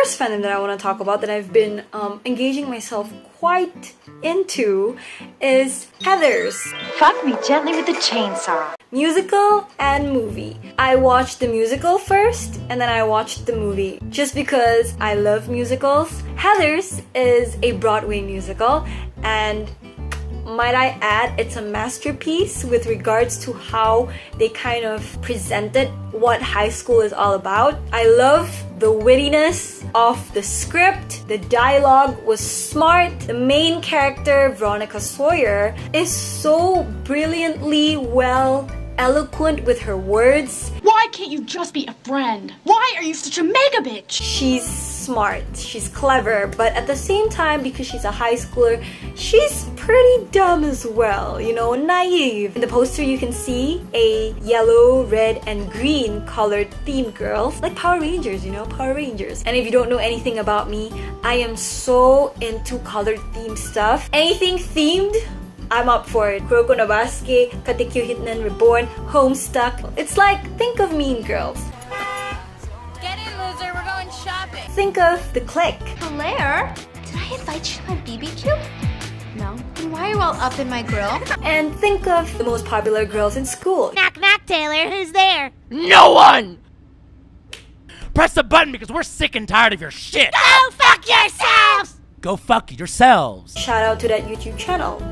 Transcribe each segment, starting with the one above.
first fandom that I want to talk about that I've been engaging myself quite into is Heathers. Fuck me gently with the chainsaw. Musical and movie. I watched the musical first and then I watched the movie just because I love musicals. Heathers is a Broadway musical, and might I add, it's a masterpiece with regards to how they kind of presented what high school is all about. I love the wittiness of the script. The dialogue was smart. The main character, Veronica Sawyer, is so brilliantly eloquent with her words. Why can't you just be a friend? Why are you such a mega bitch? She's smart, she's clever, but at the same time, because she's a high schooler, she's pretty dumb as well, you know, naive. In the poster you can see a yellow, red, and green colored themed girl, like Power Rangers, you know, Power Rangers. And if you don't know anything about me, I am so into colored themed stuff. Anything themed, I'm up for it. Kuroko no Basuke, Katekyo Hitman Reborn, Homestuck. It's like, think of Mean Girls. Get in, loser, we're going shopping. Think of the Clique. Blair, did I invite you to my BBQ? No. Then why are you all up in my grill? And think of the most popular girls in school. Knock, knock, Taylor, who's there? No one! Press the button because we're sick and tired of your shit! Go fuck yourselves! Go fuck yourselves! Shout out to that YouTube channel.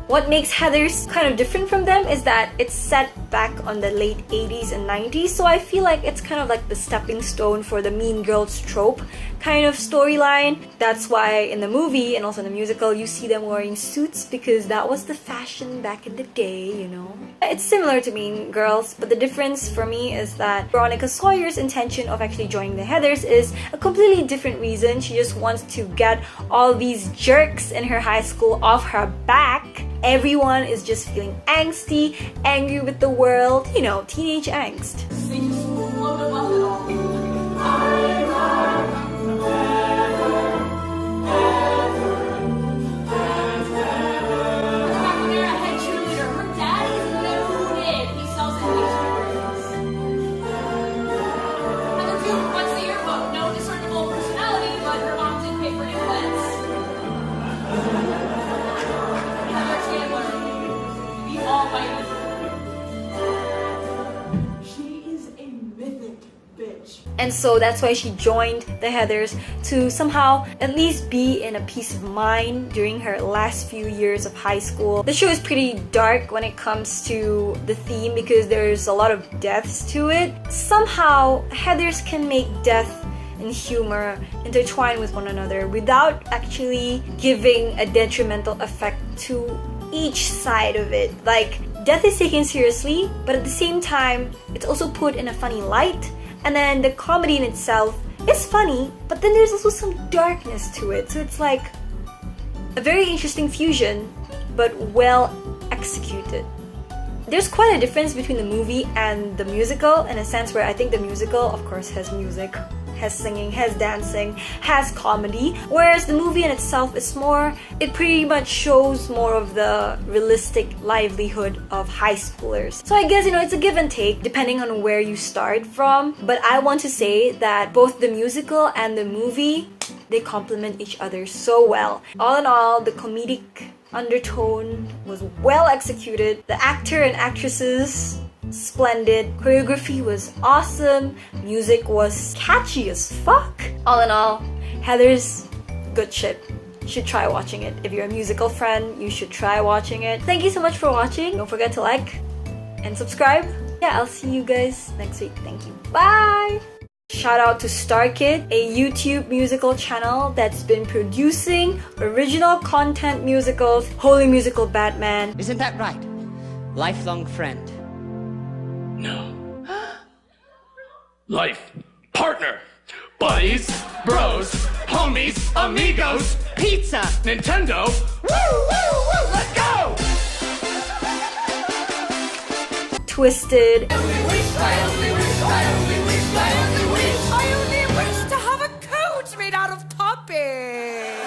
What makes Heathers kind of different from them is that it's set back on the late 80s and 90s, so I feel like it's kind of like the stepping stone for the Mean Girls trope kind of storyline. That's why in the movie and also in the musical you see them wearing suits, because that was the fashion back in the day, you know. It's similar to Mean Girls, but the difference for me is that Veronica Sawyer's intention of actually joining the Heathers is a completely different reason. She just wants to get all these jerks in her high school off her back. Everyone is just feeling angsty, angry with the world, you know, teenage angst. And so that's why she joined the Heathers, to somehow at least be in a peace of mind during her last few years of high school. The show is pretty dark when it comes to the theme because there's a lot of deaths to it. Somehow Heathers can make death and humor intertwine with one another without actually giving a detrimental effect to each side of it. Like, death is taken seriously, but at the same time it's also put in a funny light. And then the comedy in itself is funny, but then there's also some darkness to it. So it's like a very interesting fusion, but well executed. There's quite a difference between the movie and the musical, in a sense where I think the musical, of course, has music, has singing, has dancing, has comedy, whereas the movie in itself is more, it pretty much shows more of the realistic livelihood of high schoolers. So I guess, you know, it's a give and take depending on where you start from, but I want to say that both the musical and the movie, they complement each other so well. All in all, the comedic undertone was well executed. The actor and actresses, splendid. Choreography was awesome. Music was catchy as fuck. All in all, Heathers, good shit. You should try watching it. If you're a musical friend, you should try watching it. Thank you so much for watching. Don't forget to like and subscribe. Yeah, I'll see you guys next week. Thank you. Bye! Shout out to StarKid, a YouTube musical channel that's been producing original content musicals. Holy Musical Batman. Isn't that right? Lifelong friend. No. Life. Partner. Buddies. Bros. Homies. Amigos. Pizza! Nintendo. Woo! Woo! Woo! Let's go! Twisted. I only wish to have a coat made out of toppings.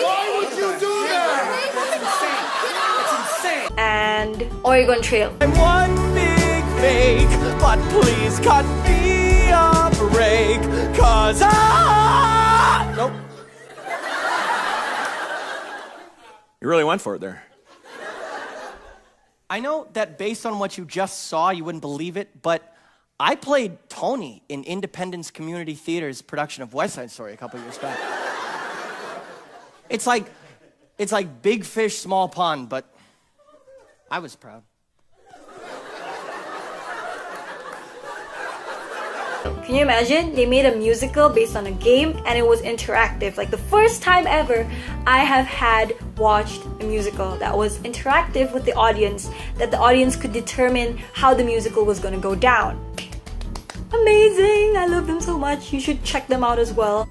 Why would you do that? It's insane. And Oregon Trail. I'm one big fake, but please cut me off. break, 'cause I... Nope. You really went for it there. I know that based on what you just saw, you wouldn't believe it, but I played Tony in Independence Community Theater's production of West Side Story a couple years back. It's like big fish, small pond, but I was proud. Can you imagine? They made a musical based on a game and it was interactive. Like the first time ever I have had watched a musical that was interactive with the audience, that the audience could determine how the musical was going to go down. Amazing! I love them so much. You should check them out as well.